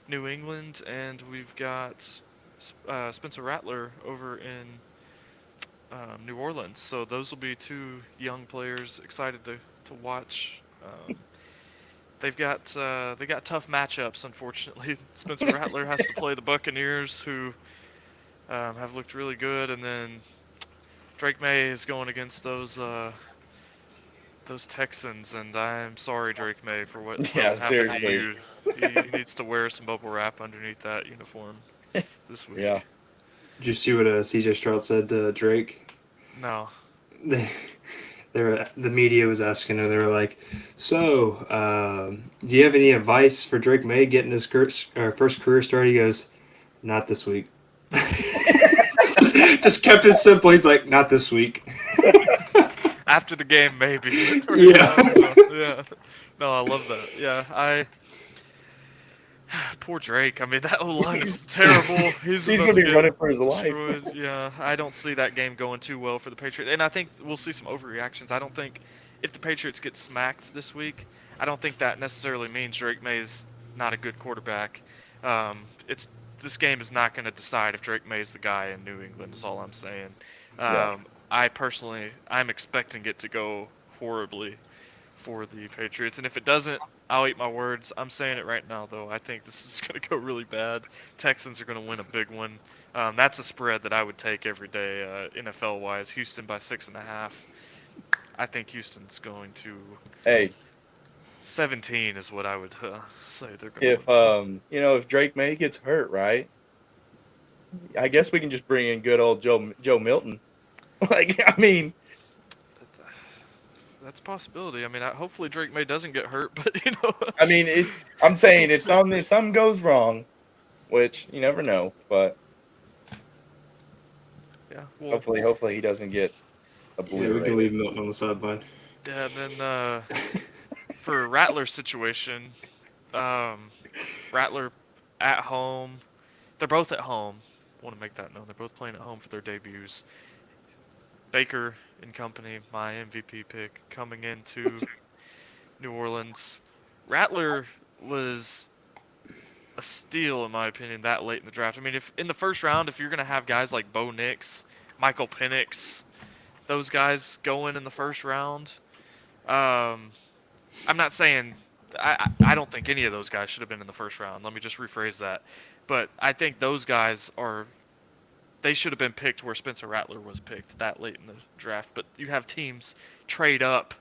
New England, and we've got Spencer Rattler over in New Orleans. So those will be two young players excited to watch. They got tough matchups. Unfortunately, Spencer Rattler has to play the Buccaneers, who have looked really good, and then Drake May is going against those Texans, and I'm sorry, Drake May, for what Yeah, happened to seriously. you. He needs to wear some bubble wrap underneath that uniform this Yeah. week. Did you see what CJ Stroud said to Drake? No. They, the media was asking him. They were like, "So, do you have any advice for Drake May getting his first career start?" He goes, "Not this week." just kept it simple. He's like, "Not this week." After the game, maybe. Yeah. Yeah. No, I love that. Yeah, poor Drake. I mean, that O-line is terrible. He's He's about gonna to be get running for his life. destroyed. Yeah, I don't see that game going too well for the Patriots. And I think we'll see some overreactions. I don't think if the Patriots get smacked this week, I don't think that necessarily means Drake May's not a good quarterback. It's this game is not going to decide if Drake May's the guy in New England. Is all I'm saying. Yeah. I'm expecting it to go horribly for the Patriots, and if it doesn't, I'll eat my words. I'm saying it right now, though. I think this is going to go really bad. Texans are going to win a big one. That's a spread that I would take every day, NFL-wise. Houston by 6.5. I think Houston's going to Hey, 17 is what I would say they're going to if win. if Drake May gets hurt, right? I guess we can just bring in good old Joe Milton. Like, I mean, That's a possibility. I mean, hopefully Drake May doesn't get hurt, but I'm saying if something goes wrong, which you never know, but yeah, well, hopefully he doesn't get Yeah, we can obliterated. leave Milton on the sideline. yeah, and then for Rattler's situation, Rattler at home. They're both at home. I want to make that known. They're both playing at home for their debuts. Baker and company, my MVP pick, coming into New Orleans. Rattler was a steal, in my opinion, that late in the draft. I mean, if in the first round, if you're going to have guys like Bo Nix, Michael Penix, those guys going in the first round, I'm not saying I don't think any of those guys should have been in the first round. Let me just rephrase that. But I think those guys they should have been picked where Spencer Rattler was picked that late in the draft. But you have teams trade up,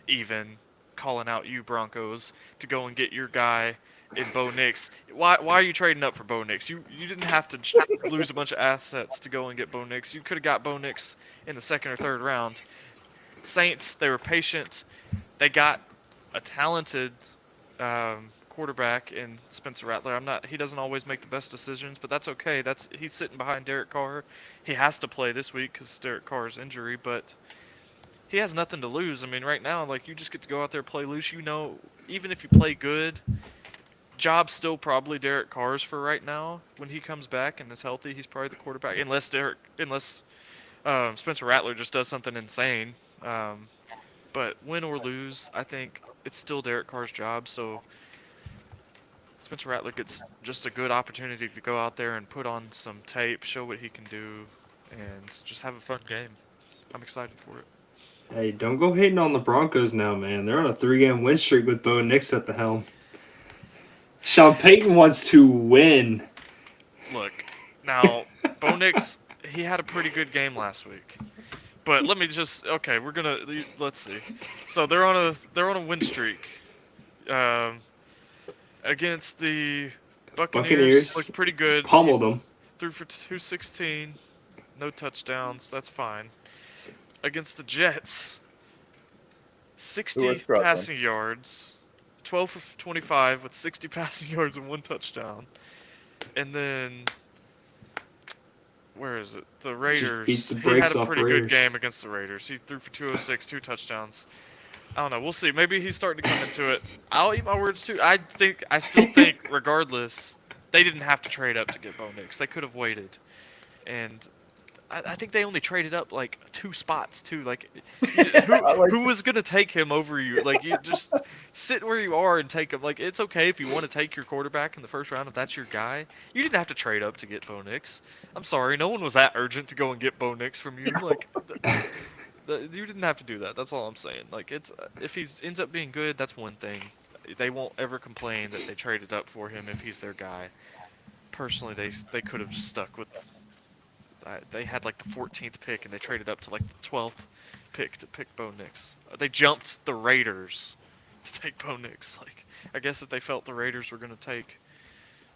even calling out you Broncos to go and get your guy in Bo Nix. Why are you trading up for Bo Nix? You didn't have to lose a bunch of assets to go and get Bo Nix. You could have got Bo Nix in the second or third round. Saints, they were patient. They got a talented quarterback in Spencer Rattler. He doesn't always make the best decisions, but that's okay. He's sitting behind Derek Carr. He has to play this week because Derek Carr's injury, but he has nothing to lose. I mean, right now, like, you just get to go out there, play loose. Even if you play good, job's still probably Derek Carr's for right now. When he comes back and is healthy, he's probably the quarterback, unless Spencer Rattler just does something insane. But win or lose, I think it's still Derek Carr's job. So Spencer Rattler gets just a good opportunity to go out there and put on some tape, show what he can do, and just have a fun game. I'm excited for it. Hey, don't go hating on the Broncos now, man. They're on a 3-game win streak with Bo Nix at the helm. Sean Payton wants to win. Look, now Bo Nix, he had a pretty good game last week. But let's see. So they're on a win streak. Against the Buccaneers looked pretty good. Pummeled them. Threw for 216, no touchdowns. That's fine. Against the Jets, 60 passing yards, 12 for 25 with 60 passing yards and 1 touchdown. And then where is it? The Raiders. Just beat the He had brakes a off pretty Raiders. good game against the Raiders. He threw for 206, 2 touchdowns. I don't know. We'll see. Maybe he's starting to come into it. I'll eat my words too. I still think, regardless, they didn't have to trade up to get Bo Nix. They could have waited. And I think they only traded up like 2 spots too. Like, Like, who was gonna take him over you? Like, you just sit where you are and take him. Like, it's okay if you want to take your quarterback in the first round if that's your guy. You didn't have to trade up to get Bo Nix. I'm sorry, no one was that urgent to go and get Bo Nix from you. Like, you didn't have to do that. That's all I'm saying. Like, it's if he ends up being good, that's one thing. They won't ever complain that they traded up for him if he's their guy. Personally, they could have just stuck with. They had like the 14th pick and they traded up to like the 12th pick to pick Bo Nix. They jumped the Raiders to take Bo Nix. Like, I guess if they felt the Raiders were gonna take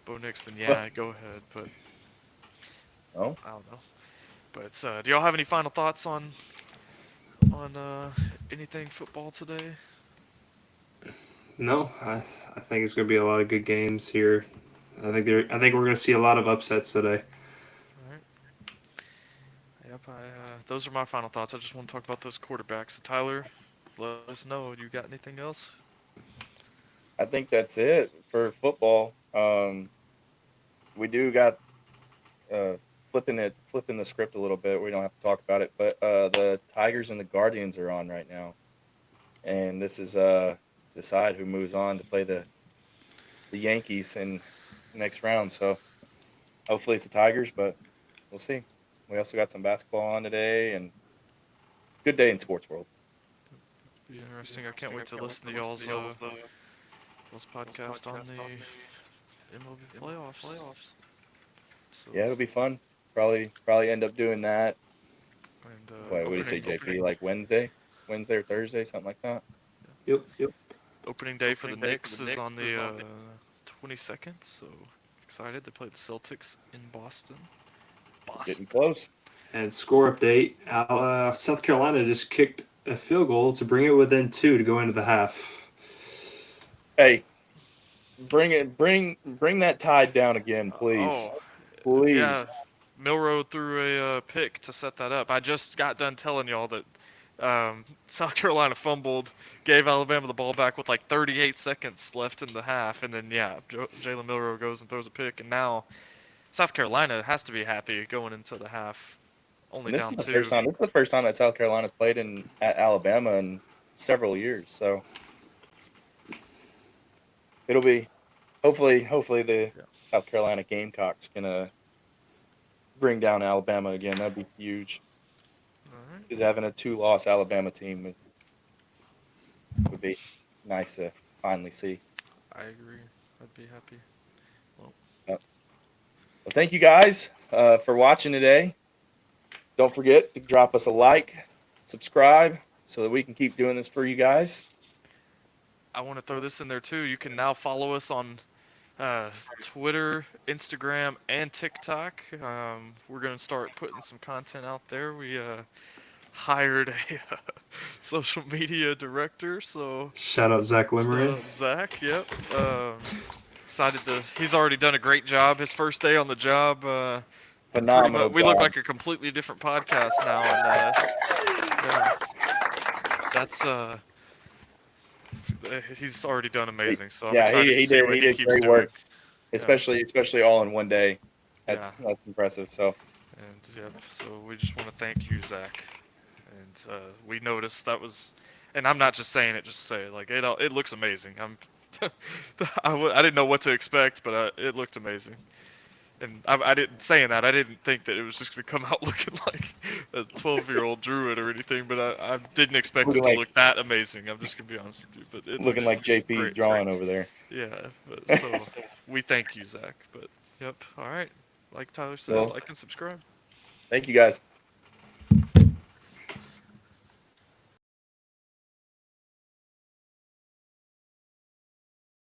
Bo Nix, then yeah, go ahead. But oh, I don't know. But do y'all have any final thoughts on anything football today? No, I think it's going to be a lot of good games here. I think we're going to see a lot of upsets today. All right. Yep. Those are my final thoughts. I just want to talk about those quarterbacks. So Tyler, let us know. You got anything else? I think that's it for football. We do got flipping the script a little bit. We don't have to talk about it, but the Tigers and the Guardians are on right now, and this is decide who moves on to play the Yankees in the next round. So hopefully it's the Tigers, but we'll see. We also got some basketball on today, and good day in sports world. Be interesting. I can't wait to listen to y'all's podcast on the MLB playoffs. So, Yeah, it'll be fun. Probably end up doing that. and What do you say, JP? Like Wednesday or Thursday, something like that. Yep. opening day for the Knicks is on the 22nd. So excited. They play the Celtics in Boston. Getting close. And score update: South Carolina just kicked a field goal to bring it within 2 to go into the half. Hey, bring that tide down again, please. Please. Yeah, Milrow threw a pick to set that up. I just got done telling y'all that South Carolina fumbled, gave Alabama the ball back with like 38 seconds left in the half, and then yeah, Jalen Milrow goes and throws a pick, and now South Carolina has to be happy going into the half. Only This down is the 2. first time. This is the first time that South Carolina's played at Alabama in several years. So it'll be hopefully the South Carolina Gamecocks gonna bring down Alabama again. That'd be huge. All right. Because having a 2-loss Alabama team would be nice to finally see. I agree. I'd be happy. Well, thank you guys for watching today. Don't forget to drop us a like, subscribe, so that we can keep doing this for you guys. I want to throw this in there too. You can now follow us on Twitter, Instagram, and TikTok. We're gonna start putting some content out there. We hired a social media director, so Shout out Zach Limerin. Zach, yep. He's already done a great job. His first day on the job. Phenomenal. We look like a completely different podcast now, and that's he's already done amazing. So I'm excited to see what he keeps great doing. work, especially all in one day. That's impressive. So, and yeah, so we just want to thank you, Zach. And we noticed that was, and I'm not just saying it just to say it. Like it looks amazing. I didn't know what to expect, but it looked amazing. And I didn't saying that. I didn't think that it was just gonna come out looking like a 12-year-old druid or anything. But I didn't expect it to look that amazing. I'm just gonna be honest with you. But it looking like JP's great. drawing over there. Yeah. But, so we thank you, Zach. But yep. All right. Like Tyler said, like and subscribe. Thank you guys.